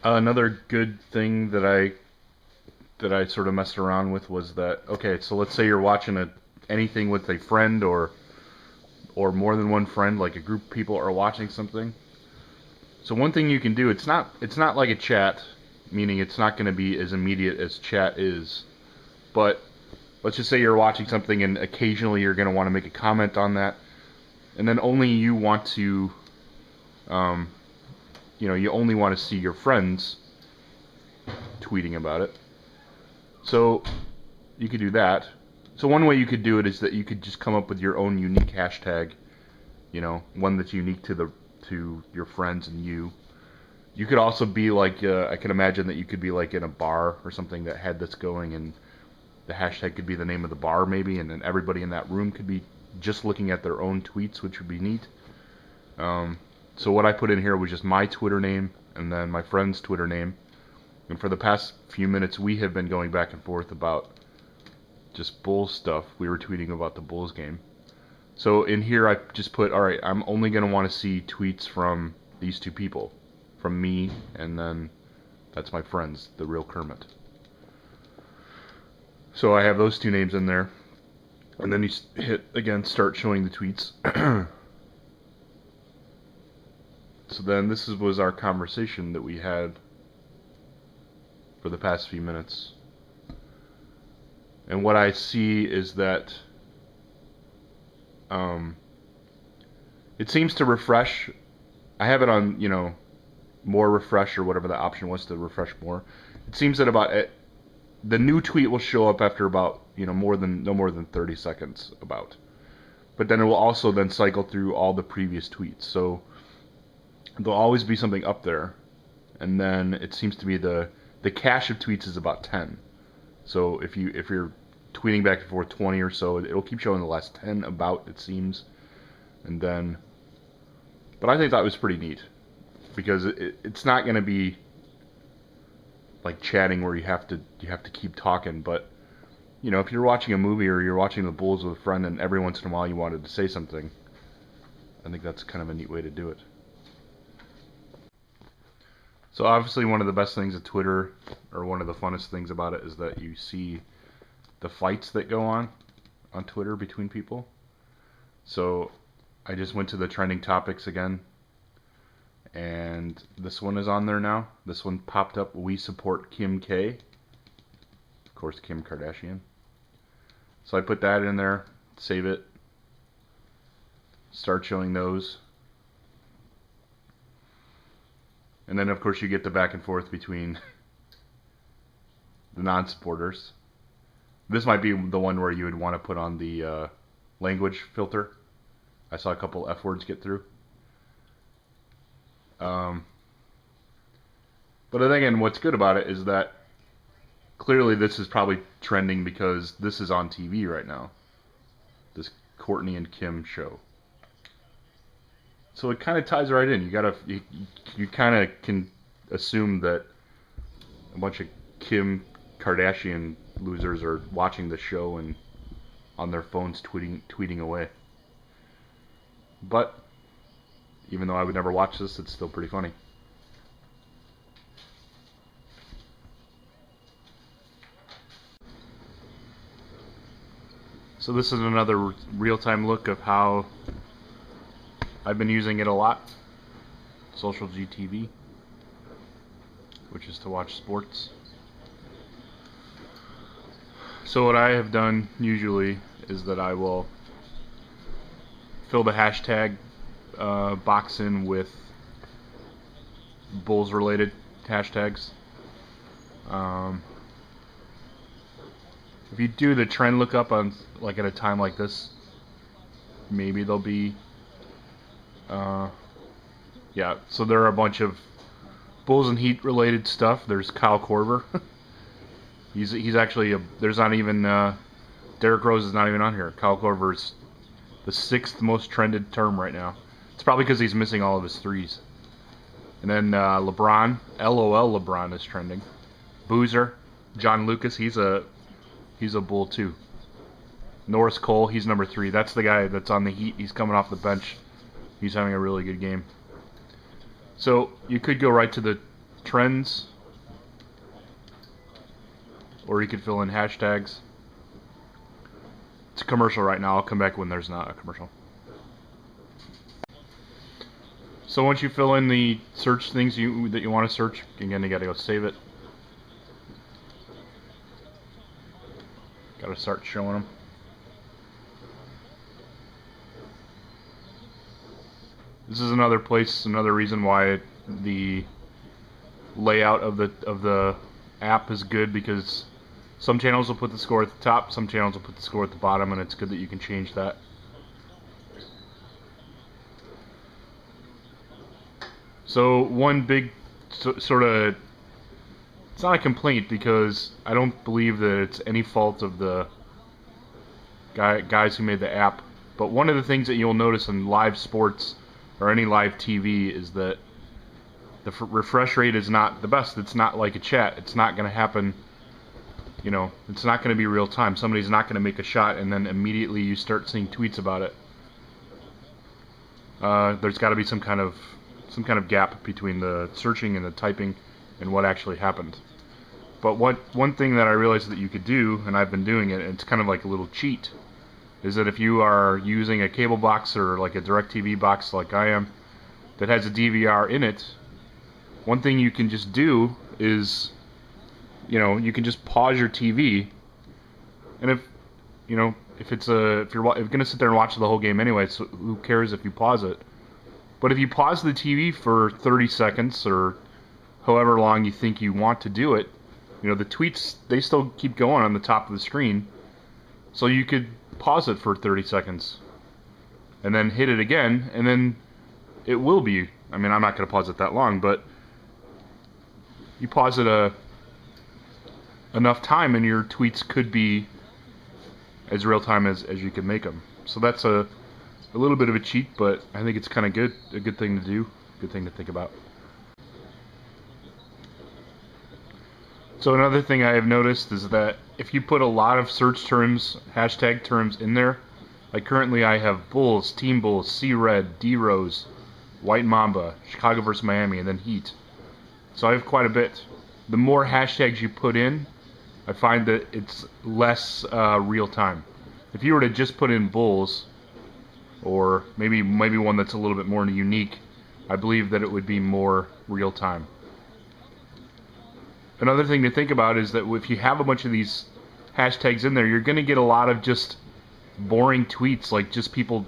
Another good thing that I sort of messed around with was that, okay, so let's say you're watching anything with a friend or more than one friend, like a group of people are watching something. So one thing you can do, it's not like a chat, meaning it's not going to be as immediate as chat is. But let's just say you're watching something and occasionally you're going to want to make a comment on that, and then only you want to, um, you only want to see your friends tweeting about it. So you could do that. So one way you could do it is that you could just come up with your own unique hashtag, one that's unique to your friends and you. You could also be like, I can imagine that you could be like in a bar or something that had this going, and the hashtag could be the name of the bar maybe, and then everybody in that room could be just looking at their own tweets, which would be neat. So what I put in here was just my Twitter name and then my friend's Twitter name. And for the past few minutes, we have been going back and forth about just Bulls stuff. We were tweeting about the Bulls game. So in here, I just put, all right, I'm only going to want to see tweets from these two people, from me, and then that's my friends, the real Kermit. So I have those two names in there. And then you hit, again, start showing the tweets. So then this was our conversation that we had for the past few minutes. And what I see is that it seems to refresh. I have it on, more refresh or whatever the option was to refresh more. It seems that the new tweet will show up after about, no more than 30 seconds about. But then it will also then cycle through all the previous tweets. So there'll always be something up there. And then it seems to be the cache of tweets is about 10. So if you're tweeting back and forth 20 or so, it'll keep showing the last 10 about, it seems. And then, but I think that was pretty neat, because it's not going to be like chatting where you have to keep talking. But if you're watching a movie or you're watching the Bulls with a friend and every once in a while you wanted to say something, I think that's kind of a neat way to do it. So obviously one of the best things of Twitter, or one of the funnest things about it, is that you see the fights that go on Twitter between people. So I just went to the trending topics again, and this one is on there now. This one popped up. We support Kim K. Of course, Kim Kardashian. So I put that in there, save it, start showing those. And then, of course, you get the back and forth between the non-supporters. This might be the one where you would want to put on the language filter. I saw a couple F words get through. But again, what's good about it is that clearly this is probably trending because this is on TV right now. This Courtney and Kim show. So it kind of ties right in. You kind of can assume that a bunch of Kim Kardashian losers are watching the show and on their phones tweeting away. But even though I would never watch this, it's still pretty funny. So this is another real-time look of how I've been using it a lot. Social GTV, which is to watch sports. So what I have done usually is that I will fill the hashtag box in with Bulls related hashtags. If you do the trend lookup on like at a time like this, maybe there'll be yeah, so there are a bunch of Bulls and Heat related stuff. There's Kyle Korver. he's actually there's not even Derrick Rose is not even on here. Kyle Korver's the 6th most trended term right now. It's probably because he's missing all of his threes. And then LeBron, LOL LeBron is trending. Boozer, John Lucas, he's a Bull too. Norris Cole, he's number 3. That's the guy that's on the Heat. He's coming off the bench. He's having a really good game. So you could go right to the trends, or you could fill in hashtags. It's a commercial right now. I'll come back when there's not a commercial. So once you fill in the search things that you want to search, again, you got to go save it. Got to start showing them. This is another place, another reason why the layout of the app is good, because some channels will put the score at the top, some channels will put the score at the bottom, and it's good that you can change that. So one big sort of, it's not a complaint, because I don't believe that it's any fault of the guys who made the app, but one of the things that you'll notice in live sports or any live TV is that the refresh rate is not the best. It's not like a chat. It's not going to happen, you know, it's not going to be real time. Somebody's not going to make a shot and then immediately you start seeing tweets about it. There's got to be some kind of gap between the searching and the typing and what actually happened. But one thing that I realized that you could do, and I've been doing it, and it's kind of like a little cheat, is that if you are using a cable box or like a DirecTV box like I am that has a DVR in it, one thing you can just do is, you know, you can just pause your TV, and if you're going to sit there and watch the whole game anyway, so who cares if you pause it? But if you pause the TV for 30 seconds or however long you think you want to do it, you know, the tweets, they still keep going on the top of the screen. So you could pause it for 30 seconds and then hit it again, and then it will be, I mean, I'm not going to pause it that long, but you pause it enough time and your tweets could be as real time as you can make them. So that's a little bit of a cheat, but I think it's kind of good, a good thing to do, good thing to think about. So another thing I have noticed is that if you put a lot of search terms, hashtag terms in there, like currently I have Bulls, Team Bulls, C-Red, D-Rose, White Mamba, Chicago vs. Miami, and then Heat. So I have quite a bit. The more hashtags you put in, I find that it's less real time. If you were to just put in Bulls, or maybe one that's a little bit more unique, I believe that it would be more real time. Another thing to think about is that if you have a bunch of these hashtags in there, you're going to get a lot of just boring tweets, like just people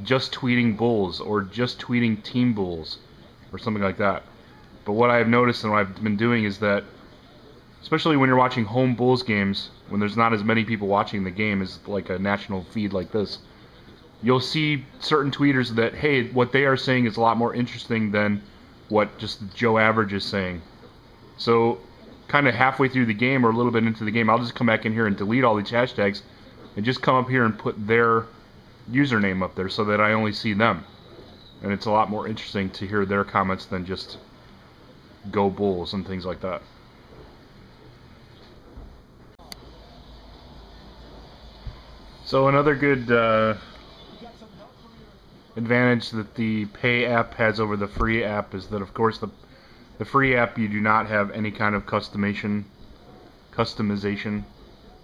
just tweeting Bulls or just tweeting Team Bulls or something like that. But what I've noticed and what I've been doing is that, especially when you're watching home Bulls games, when there's not as many people watching the game as like a national feed like this, you'll see certain tweeters that, hey, what they are saying is a lot more interesting than what just Joe Average is saying. So kind of halfway through the game or a little bit into the game, I'll just come back in here and delete all these hashtags and just come up here and put their username up there so that I only see them. And it's a lot more interesting to hear their comments than just Go Bulls and things like that. So another good advantage that the pay app has over the free app is that, of course, the free app, you do not have any kind of customization.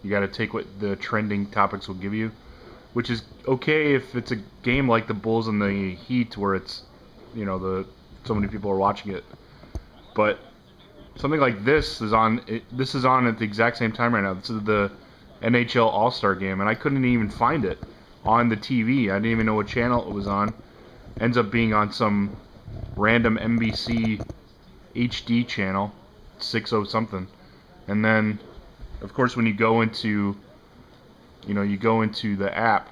You got to take what the trending topics will give you, which is okay if it's a game like the Bulls and the Heat, where it's, you know, so many people are watching it. But something like this is on. This is on at the exact same time right now. This is the NHL All-Star Game, and I couldn't even find it on the TV. I didn't even know what channel it was on. Ends up being on some random NBC HD channel, 60 something. And then, of course, when you go into, the app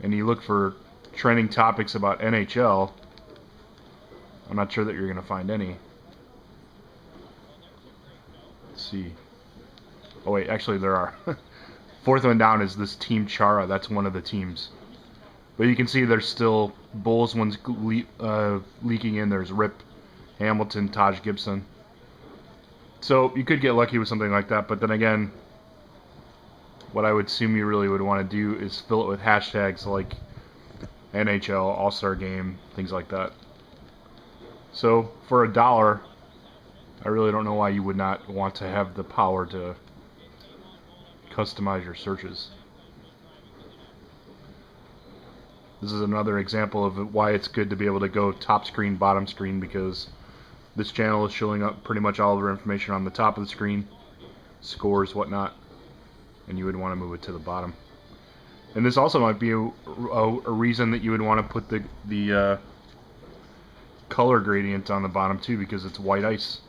and you look for trending topics about NHL, I'm not sure that you're going to find any. Let's see. Oh wait, actually there are. Fourth one down is this Team Chara. That's one of the teams. But you can see there's still Bulls ones leaking in. There's Rip Hamilton, Taj Gibson. So you could get lucky with something like that, but then again, what I would assume you really would want to do is fill it with hashtags like NHL, All-Star Game, things like that. So for $1, I really don't know why you would not want to have the power to customize your searches. This is another example of why it's good to be able to go top screen, bottom screen, because this channel is showing up pretty much all of our information on the top of the screen, scores, whatnot, and you would want to move it to the bottom. And this also might be a reason that you would want to put the color gradient on the bottom too, because it's white ice.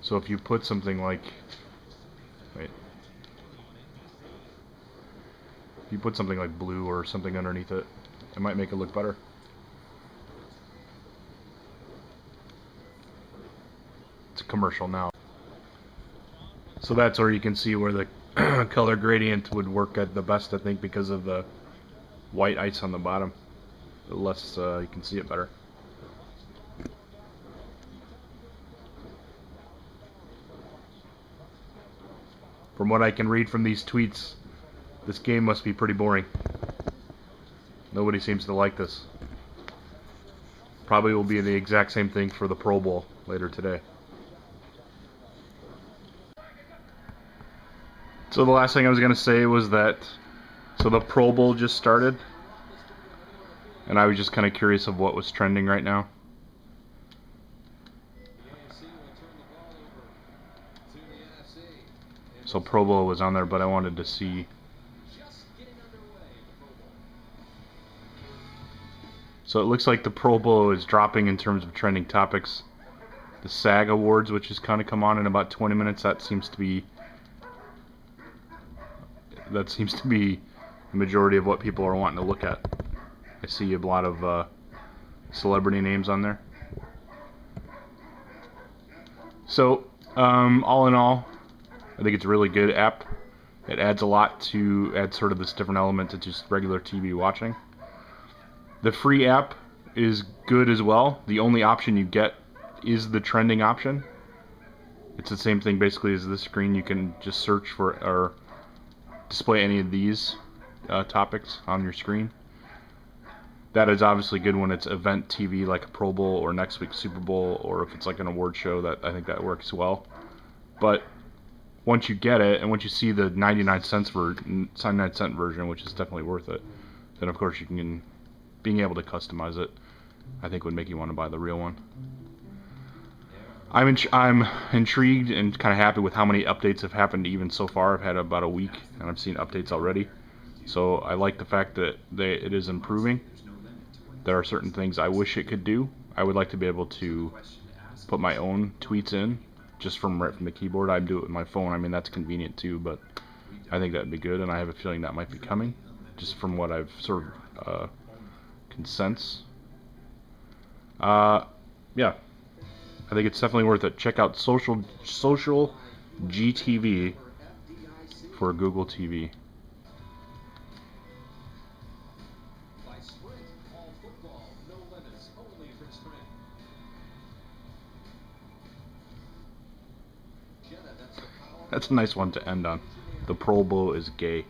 So if you put something like, wait, if you put something like blue or something underneath it, it might make it look better. It's a commercial now. So that's where you can see where the color gradient would work at the best, I think, because of the white ice on the bottom. The less you can see it better. From what I can read from these tweets, this game must be pretty boring. Nobody seems to like this. Probably will be the exact same thing for the Pro Bowl later today. So the last thing I was going to say was that, so the Pro Bowl just started, and I was just kind of curious of what was trending right now. So Pro Bowl was on there, but I wanted to see. So it looks like the Pro Bowl is dropping in terms of trending topics. The SAG Awards, which has kind of come on in about 20 minutes, that seems to be the majority of what people are wanting to look at. I see a lot of celebrity names on there. So all in all, I think it's a really good app. It adds a lot to add sort of this different element to just regular TV watching. The free app is good as well. The only option you get is the trending option. It's the same thing basically as this screen. You can just search for or display any of these topics on your screen. That is obviously good when it's event TV like a Pro Bowl or next week's Super Bowl, or if it's like an award show. That I think that works well. But once you get it, and once you see the 99-cent version, which is definitely worth it, then of course you can, being able to customize it, I think would make you want to buy the real one. I'm intrigued and kind of happy with how many updates have happened even so far. I've had about a week and I've seen updates already. So I like the fact that it is improving. There are certain things I wish it could do. I would like to be able to put my own tweets in just right from the keyboard. I do it with my phone. I mean, that's convenient too, but I think that would be good, and I have a feeling that might be coming just from what I've sort of can sense. Yeah. I think it's definitely worth it. Check out social GTV for Google TV. That's a nice one to end on. The Pro Bowl is gay.